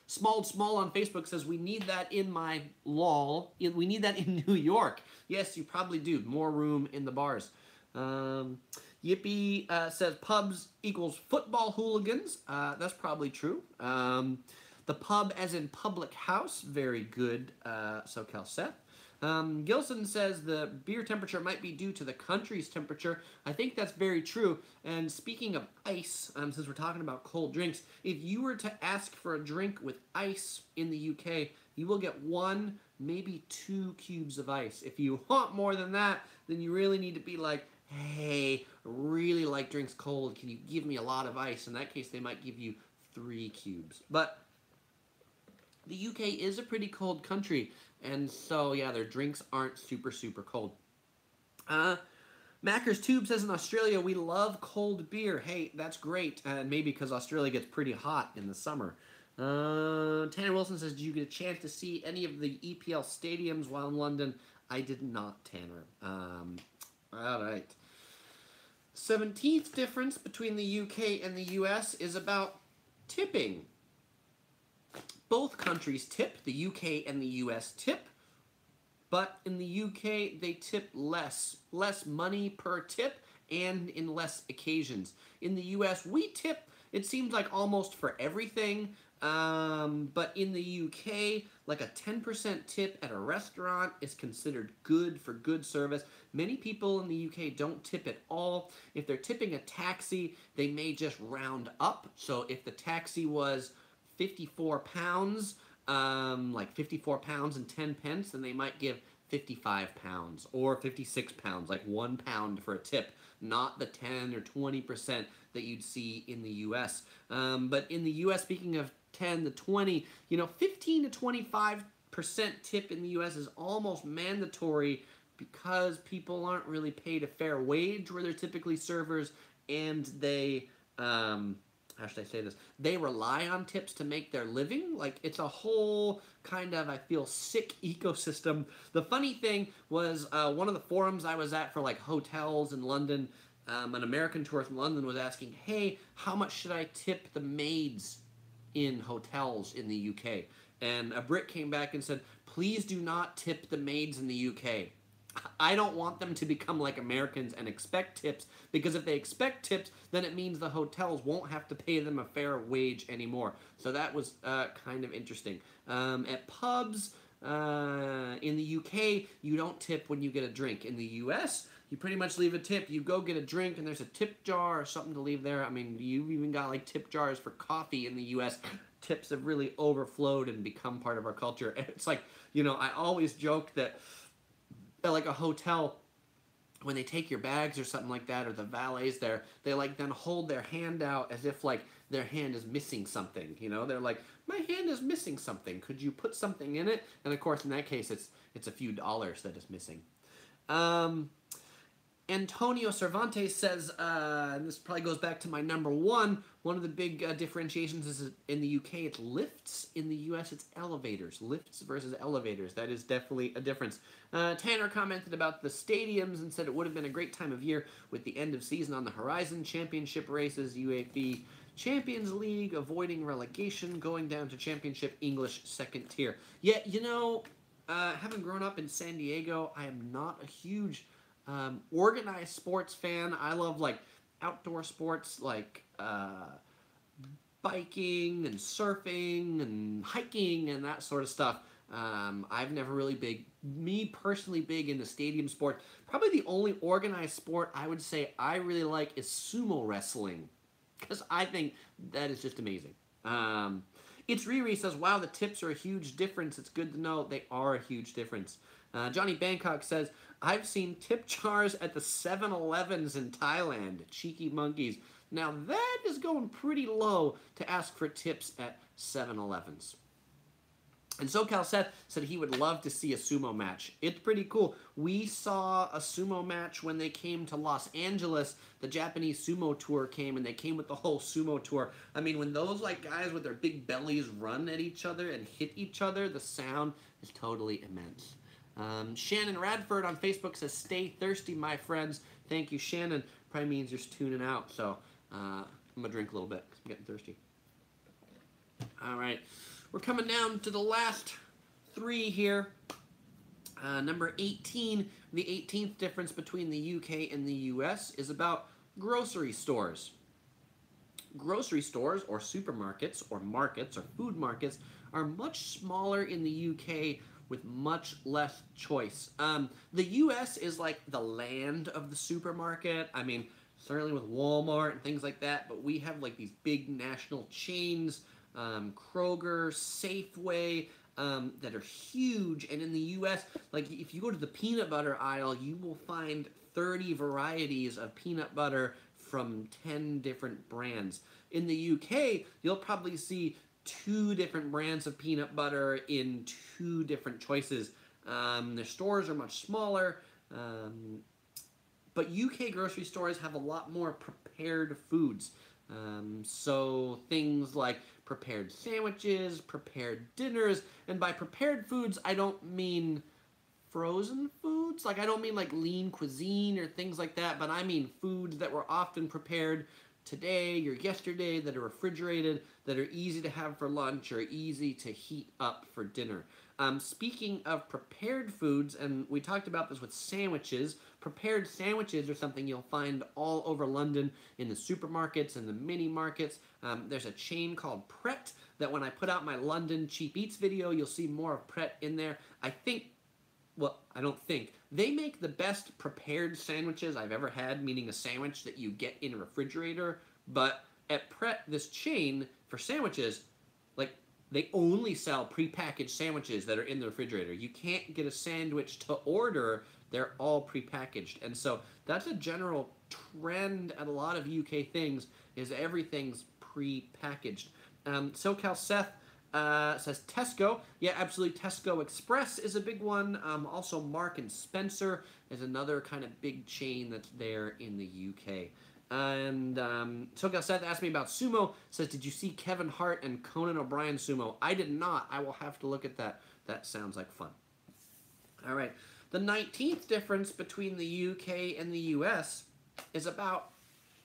Small on Facebook says, we need that in my law. We need that in New York. Yes, you probably do. More room in the bars. Yippee says, pubs equals football hooligans. That's probably true. The pub as in public house. Very good, SoCal Seth. Gilson says the beer temperature might be due to the country's temperature. I think that's very true. And speaking of ice, since we're talking about cold drinks, if you were to ask for a drink with ice in the UK, you will get 1, maybe 2 cubes of ice. If you want more than that, then you really need to be like, hey, really like drinks cold. Can you give me a lot of ice? In that case, they might give you 3 cubes. But the UK is a pretty cold country, and so, yeah, their drinks aren't super, super cold. Macker's Tube says, in Australia, we love cold beer. Hey, that's great, and maybe because Australia gets pretty hot in the summer. Tanner Wilson says, did you get a chance to see any of the EPL stadiums while in London? I did not, Tanner. All right. 17th difference between the UK and the US is about tipping. Both countries tip, the UK and the US tip, but in the UK they tip less money per tip and in less occasions. In the US we tip, it seems like almost for everything, but in the UK, like a 10% tip at a restaurant is considered good for good service. Many people in the UK don't tip at all. If they're tipping a taxi, they may just round up. So if the taxi was 54 pounds, like 54 pounds and 10 pence, then they might give 55 pounds or 56 pounds, like £1 for a tip, not the 10 or 20% that you'd see in the US. But in the US, speaking of 10 to 20, 15 to 25% tip in the US is almost mandatory because people aren't really paid a fair wage where they're typically servers, and they, how should I say this? They rely on tips to make their living. Like, it's a whole kind of, I feel, sick ecosystem. The funny thing was, one of the forums I was at for, like, hotels in London, an American tourist in London was asking, hey, how much should I tip the maids in hotels in the UK? And a Brit came back and said, please do not tip the maids in the UK. I don't want them to become like Americans and expect tips, because if they expect tips, then it means the hotels won't have to pay them a fair wage anymore. So that was kind of interesting. At pubs in the UK, you don't tip when you get a drink. In the US, you pretty much leave a tip. You go get a drink and there's a tip jar or something to leave there. I mean, you've even got like tip jars for coffee in the US. Tips have really overflowed and become part of our culture. And it's like, I always joke that like a hotel, when they take your bags or something like that, or the valets there, they like then hold their hand out as if like their hand is missing something. You know, they're like, my hand is missing something. Could you put something in it? And of course, in that case, it's a few dollars that is missing. Antonio Cervantes says, and this probably goes back to my number one of the big differentiations is in the UK, it's lifts. In the US, it's elevators. Lifts versus elevators. That is definitely a difference. Tanner commented about the stadiums and said it would have been a great time of year with the end of season on the horizon, championship races, UEFA Champions League, avoiding relegation, going down to championship English second tier. Yeah, you know, having grown up in San Diego, I am not a huge organized sports fan. I love like outdoor sports like biking and surfing and hiking and that sort of stuff. I've never really me personally big into stadium sport. Probably the only organized sport I would say I really like is sumo wrestling, because I think that is just amazing. It's Riri says, wow, the tips are a huge difference. It's good to know they are a huge difference. Johnny Bangkok says, I've seen tip jars at the 7-Elevens in Thailand. Cheeky monkeys. Now that is going pretty low to ask for tips at 7-Elevens. And SoCal Seth said he would love to see a sumo match. It's pretty cool. We saw a sumo match when they came to Los Angeles. The Japanese sumo tour came, and they came with the whole sumo tour. I mean, when those like guys with their big bellies run at each other and hit each other, the sound is totally immense. Shannon Radford on Facebook says, stay thirsty, my friends. Thank you, Shannon. Probably means you're tuning out, so I'm going to drink a little bit because I'm getting thirsty. All right. We're coming down to the last three here. Number 18, the 18th difference between the UK and the US is about grocery stores. Grocery stores, or supermarkets, or markets, or food markets, are much smaller in the UK with much less choice. The US is like the land of the supermarket. I mean, certainly with Walmart and things like that, but we have like these big national chains, Kroger, Safeway, that are huge. And in the US, like if you go to the peanut butter aisle, you will find 30 varieties of peanut butter from 10 different brands. In the UK, you'll probably see 2 different brands of peanut butter in 2 different choices. Their stores are much smaller, but UK grocery stores have a lot more prepared foods. So things like prepared sandwiches, prepared dinners, and by prepared foods, I don't mean frozen foods. Like, I don't mean like lean cuisine or things like that, but I mean foods that were often prepared today or yesterday, that are refrigerated, that are easy to have for lunch or easy to heat up for dinner. Speaking of prepared foods, and we talked about this with sandwiches, prepared sandwiches are something you'll find all over London in the supermarkets and the mini markets. There's a chain called Pret that when I put out my London Cheap Eats video, you'll see more of Pret in there. I don't think. They make the best prepared sandwiches I've ever had, meaning a sandwich that you get in a refrigerator. But at Pret, this chain for sandwiches, like, they only sell prepackaged sandwiches that are in the refrigerator. You can't get a sandwich to order. They're all prepackaged. And so that's a general trend at a lot of UK things, is everything's prepackaged. SoCal Seth says Tesco. Yeah, absolutely. Tesco Express is a big one. Also, Mark and Spencer is another kind of big chain that's there in the UK. And SoCal Seth asked me about sumo. Says, did you see Kevin Hart and Conan O'Brien sumo? I did not. I will have to look at that. That sounds like fun. All right. The 19th difference between the UK and the US is about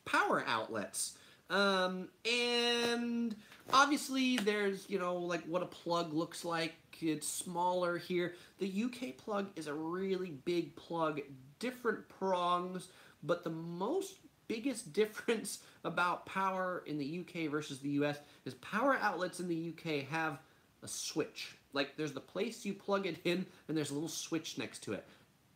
power outlets. And obviously there's, like what a plug looks like. It's smaller here. The UK plug is a really big plug, different prongs, but the biggest difference about power in the UK versus the US is power outlets in the UK have a switch. Like, there's the place you plug it in, and there's a little switch next to it.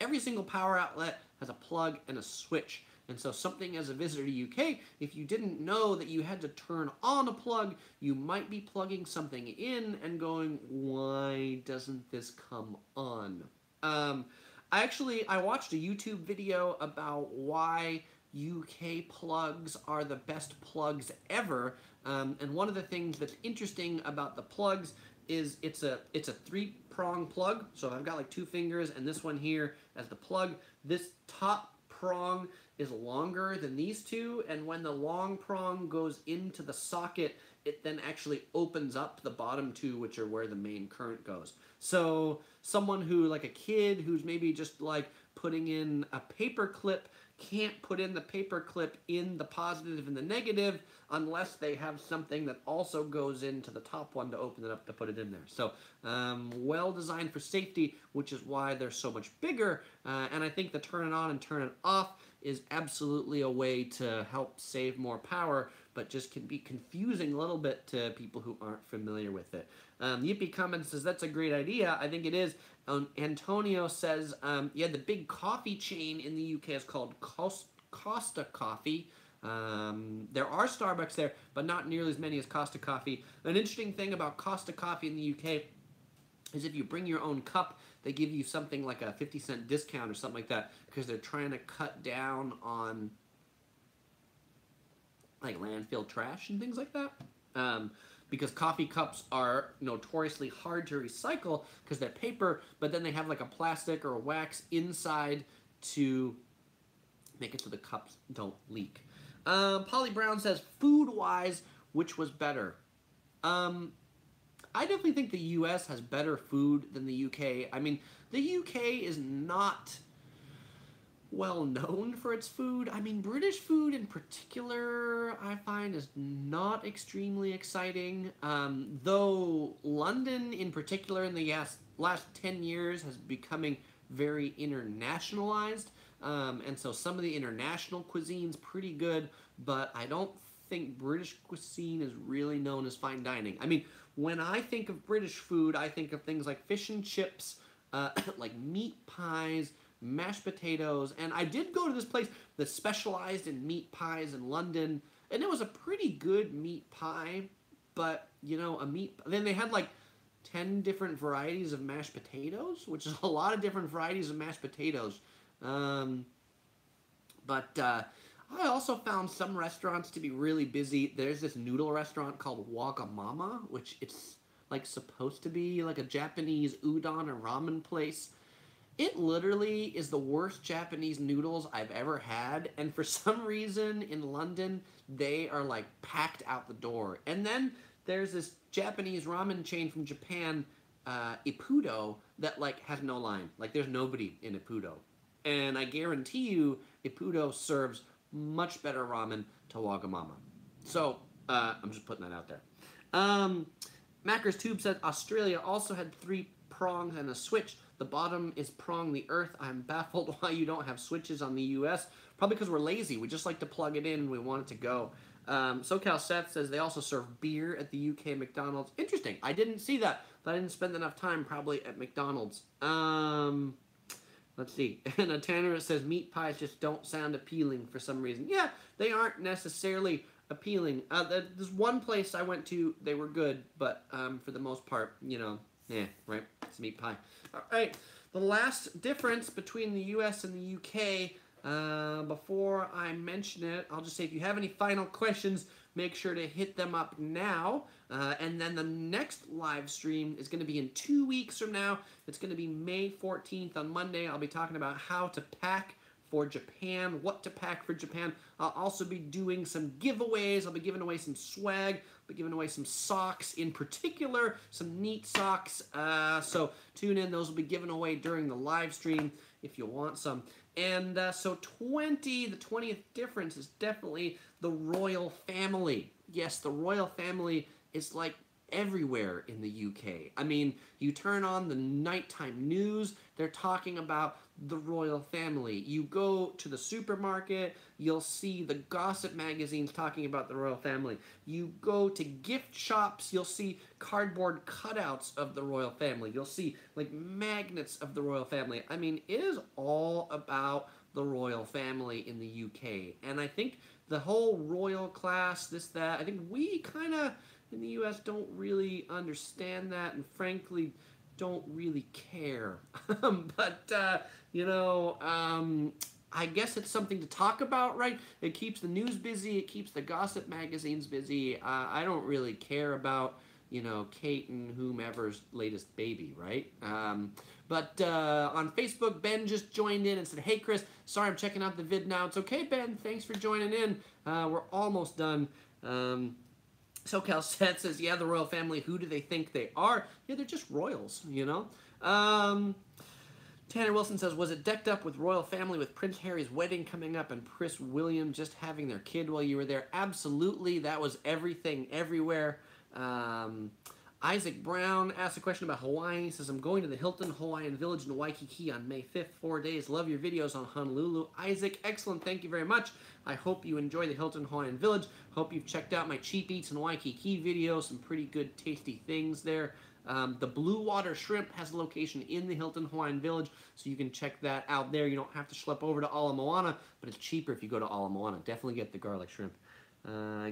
Every single power outlet has a plug and a switch. And so something as a visitor to UK, if you didn't know that you had to turn on a plug, you might be plugging something in and going, why doesn't this come on? I watched a YouTube video about why UK plugs are the best plugs ever. And one of the things that's interesting about the plugs is it's a three-prong plug. So I've got like two fingers and this one here as the plug. This top prong is longer than these two, and when the long prong goes into the socket, it then actually opens up the bottom two, which are where the main current goes. So someone who, like a kid who's maybe just like putting in a paper clip, can't put in the paper clip in the positive and the negative unless they have something that also goes into the top one to open it up to put it in there. So well designed for safety, which is why they're so much bigger. And I think the turn it on and turn it off is absolutely a way to help save more power, but just can be confusing a little bit to people who aren't familiar with it. Yippee comments says, that's a great idea. I think it is. Antonio says, yeah, the big coffee chain in the UK is called Costa Coffee. There are Starbucks there, but not nearly as many as Costa Coffee. An interesting thing about Costa Coffee in the UK is if you bring your own cup, they give you something like a 50-cent discount or something like that, because they're trying to cut down on like landfill trash and things like that. Because coffee cups are notoriously hard to recycle because they're paper, but then they have like a plastic or a wax inside to make it so the cups don't leak. Polly Brown says, food-wise, which was better? I definitely think the US has better food than the UK. I mean, the UK is not well known for its food. I mean, British food in particular, I find, is not extremely exciting. Though London in particular in the last 10 years has becoming very internationalized. And so some of the international cuisine's pretty good, but I don't think British cuisine is really known as fine dining. I mean, when I think of British food, I think of things like fish and chips, like meat pies, mashed potatoes, and I did go to this place that specialized in meat pies in London, and it was a pretty good meat pie, but, then they had like 10 different varieties of mashed potatoes, which is a lot of different varieties of mashed potatoes. I also found some restaurants to be really busy. There's this noodle restaurant called Wagamama, which it's like supposed to be like a Japanese udon or ramen place. It literally is the worst Japanese noodles I've ever had, and for some reason in London, they are like packed out the door. And then there's this Japanese ramen chain from Japan, Ippudo, that like has no line. Like there's nobody in Ippudo. And I guarantee you, Ippudo serves much better ramen to Wagamama. So, I'm just putting that out there. Macker's Tube said Australia also had 3 prongs and a switch. The bottom is prong the earth. I'm baffled why you don't have switches on the US. Probably because we're lazy. We just like to plug it in and we want it to go. SoCal Seth says they also serve beer at the UK McDonald's. Interesting. I didn't see that, but I didn't spend enough time probably at McDonald's. Let's see. And Tanner says meat pies just don't sound appealing for some reason. Yeah, they aren't necessarily appealing. There's one place I went to, they were good, but for the most part, right? It's meat pie. All right. The last difference between the US and the UK, before I mention it, I'll just say if you have any final questions, make sure to hit them up now. And then the next live stream is going to be in 2 weeks from now. It's going to be May 14th on Monday. I'll be talking about how to pack for Japan, what to pack for Japan. I'll also be doing some giveaways. I'll be giving away some swag. I'll be giving away some socks in particular, some neat socks. So tune in. Those will be given away during the live stream if you want some. And so the 20th difference is definitely the royal family. Yes, the royal family is like everywhere in the UK. I mean, you turn on the nighttime news, they're talking about the royal family. You go to the supermarket, you'll see the gossip magazines talking about the royal family. You go to gift shops, you'll see cardboard cutouts of the royal family. You'll see like magnets of the royal family. I mean, it is all about the royal family in the UK. And I think the whole royal class, this, that, I think we kind of in the US don't really understand that, and frankly don't really care. I guess it's something to talk about, right? It keeps the news busy. It keeps the gossip magazines busy. I don't really care about, Kate and whomever's latest baby, right? But on Facebook, Ben just joined in and said, "Hey, Chris, sorry I'm checking out the vid now." It's okay, Ben. Thanks for joining in. We're almost done. SoCal Set says, "Yeah, the royal family. Who do they think they are? Yeah, they're just royals. Tanner Wilson says, "Was it decked up with royal family with Prince Harry's wedding coming up and Prince William just having their kid while you were there?" Absolutely. That was everything, everywhere. Isaac Brown asked a question about Hawaii. He says, "I'm going to the Hilton Hawaiian Village in Waikiki on May 5th, 4 days. Love your videos on Honolulu." Isaac, excellent. Thank you very much. I hope you enjoy the Hilton Hawaiian Village. Hope you've checked out my Cheap Eats in Waikiki video. Some pretty good, tasty things there. The Blue Water Shrimp has a location in the Hilton Hawaiian Village, so you can check that out there. You don't have to schlep over to Ala Moana, but it's cheaper if you go to Ala Moana. Definitely get the garlic shrimp.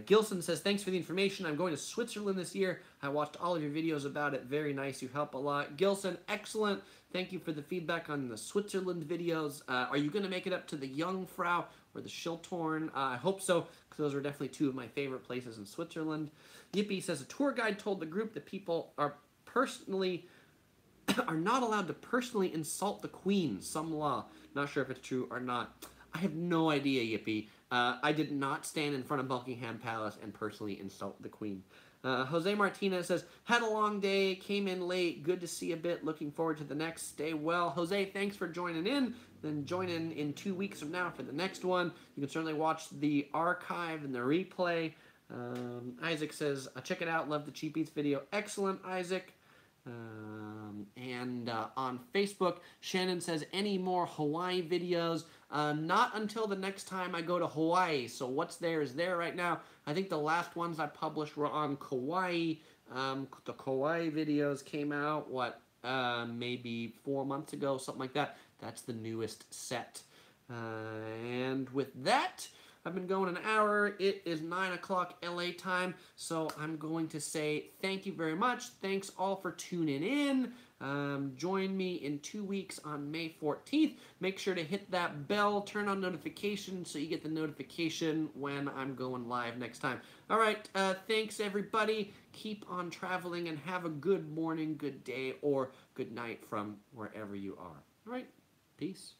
Gilson says, "Thanks for the information. I'm going to Switzerland this year. I watched all of your videos about it. Very nice. You help a lot." Gilson, excellent. Thank you for the feedback on the Switzerland videos. Are you going to make it up to the Jungfrau or the Schilthorn? I hope so, because those are definitely two of my favorite places in Switzerland. Yippee says, "A tour guide told the group that people are not allowed to personally insult the Queen. Some law. Not sure if it's true or not." I have no idea, Yippee. I did not stand in front of Buckingham Palace and personally insult the Queen. Jose Martinez says, "Had a long day, came in late, good to see a bit, looking forward to the next. Stay well." Jose, thanks for joining in. Then join in 2 weeks from now for the next one. You can certainly watch the archive and the replay. Isaac says, "Check it out, love the Cheap Eats video." Excellent, Isaac. And on Facebook, Shannon says, "Any more Hawaii videos?" Not until the next time I go to Hawaii. So what's there is there right now. I think the last ones I published were on Kauai. The Kauai videos came out, maybe 4 months ago, something like that. That's the newest set. And with that, I've been going an hour. It is 9 o'clock LA time, so I'm going to say thank you very much. Thanks all for tuning in. Join me in 2 weeks on May 14th. Make sure to hit that bell, turn on notifications so you get the notification when I'm going live next time. All right, thanks everybody. Keep on traveling and have a good morning, good day, or good night from wherever you are. All right, peace.